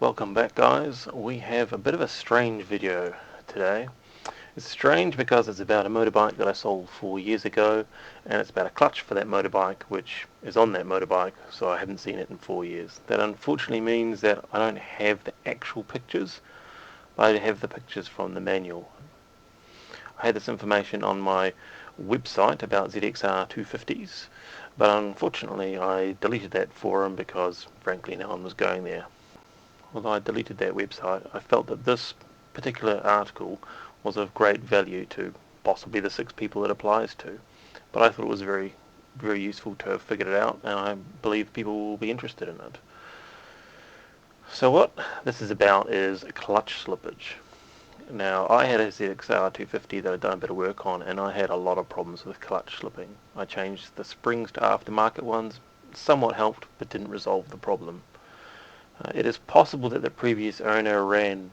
Welcome back, guys. We have a bit of a strange video today. It's strange because it's about a motorbike that I sold 4 years ago, and it's about a clutch for that motorbike which is on that motorbike, so I haven't seen it in 4 years. That unfortunately means that I don't have the actual pictures, but I have the pictures from the manual. I had this information on my website about ZXR250s, but unfortunately I deleted that forum because frankly no one was going there. Although I deleted that website, I felt that this particular article was of great value to possibly the 6 people it applies to. But I thought it was very, very useful to have figured it out, and I believe people will be interested in it. So what this is about is clutch slippage. Now, I had a ZXR250 that I'd done a bit of work on, and I had a lot of problems with clutch slipping. I changed the springs to aftermarket ones, somewhat helped, but didn't resolve the problem. It is possible that the previous owner ran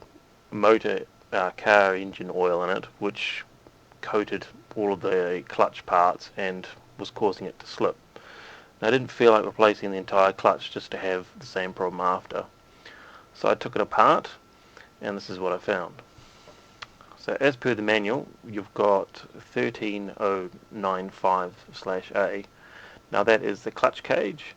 motor car engine oil in it, which coated all of the clutch parts and was causing it to slip. Now, I didn't feel like replacing the entire clutch just to have the same problem after. So I took it apart, and this is what I found. So as per the manual, you've got 13095/A. Now that is the clutch cage,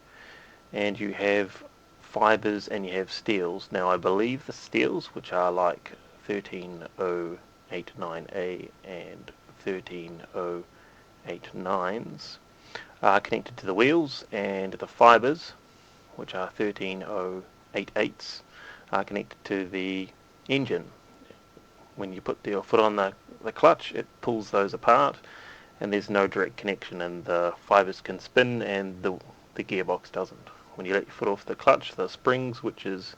and you have fibers and you have steels. Now I believe the steels, which are like 13089A and 13089s, are connected to the wheels, and the fibers, which are 13088s, are connected to the engine. When you put your foot on the clutch, it pulls those apart, and there's no direct connection, and the fibers can spin and the gearbox doesn't. When you let your foot off the clutch, the springs, which is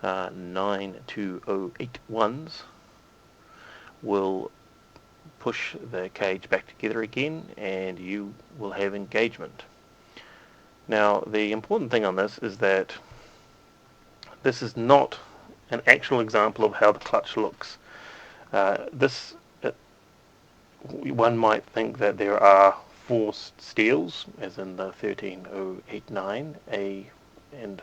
92081s, will push the cage back together again, and you will have engagement. Now, the important thing on this is that this is not an actual example of how the clutch looks. One might think that there are 4 steels, as in the 13089A and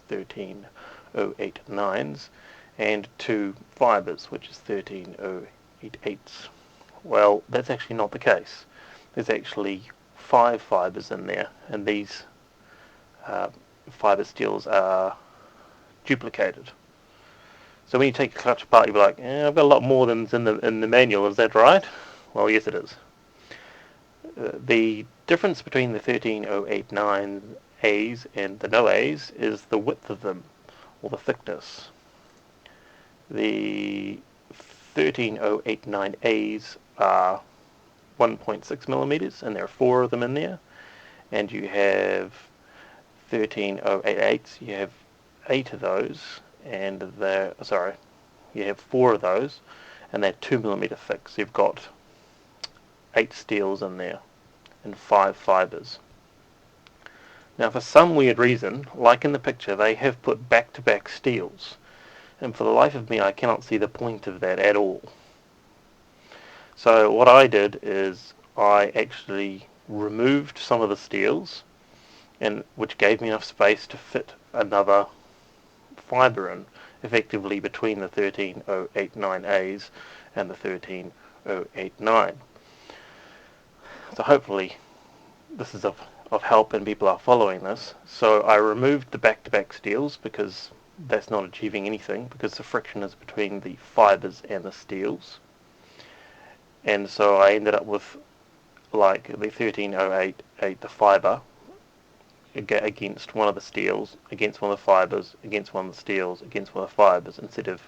13089s, and 2 fibers, which is 13088s. Well, that's actually not the case. There's actually 5 fibers in there, and these fiber steels are duplicated. So when you take a clutch apart, you'll be like, I've got a lot more than's in the manual, is that right? Well, yes it is. The difference between the 13089As and the no A's is the width of them, or the thickness. The 13089As are 1.6 millimeters, and there are 4 of them in there. And you have 13088s, you have 8 of those, and you have 4 of those, and they're 2 millimeter thick. So you've got 8 steels in there and 5 fibers. Now, for some weird reason, like in the picture, they have put back-to-back steels, and for the life of me, I cannot see the point of that at all. So what I did is I actually removed some of the steels, and which gave me enough space to fit another fiber in, effectively between the 13089As and the 13089. So hopefully this is of help and people are following this. So I removed the back-to-back steels because that's not achieving anything, because the friction is between the fibers and the steels. And so I ended up with like the 13088, the fiber, against one of the steels, against one of the fibers, against one of the steels, against one of the fibers, instead of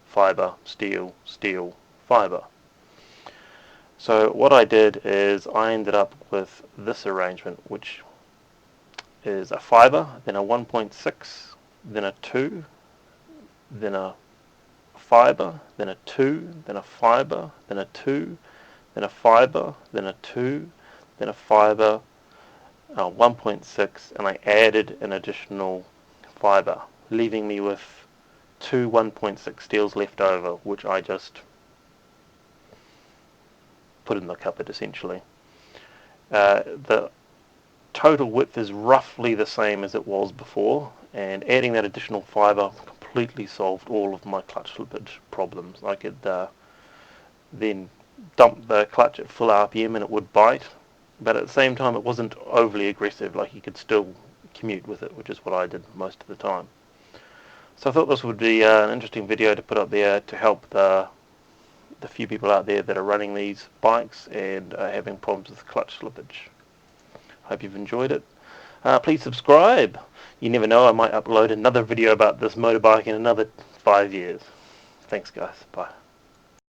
fiber, steel, steel, fiber. So what I did is I ended up with this arrangement, which is a fiber, then a 1.6, then a 2, then a fiber, then a 2, then a fiber, then a 2, then a fiber, then a 2, then a fiber, 1.6, and I added an additional fiber, leaving me with 2 1.6 steels left over, which I just put in the cupboard essentially. The total width is roughly the same as it was before, and adding that additional fiber completely solved all of my clutch slippage problems. I could then dump the clutch at full RPM and it would bite, but at the same time it wasn't overly aggressive, like you could still commute with it, which is what I did most of the time. So I thought this would be an interesting video to put up there to help the few people out there that are running these bikes and are having problems with clutch slippage. Hope you've enjoyed it. Please subscribe. You never know, I might upload another video about this motorbike in another 5 years. Thanks guys, bye.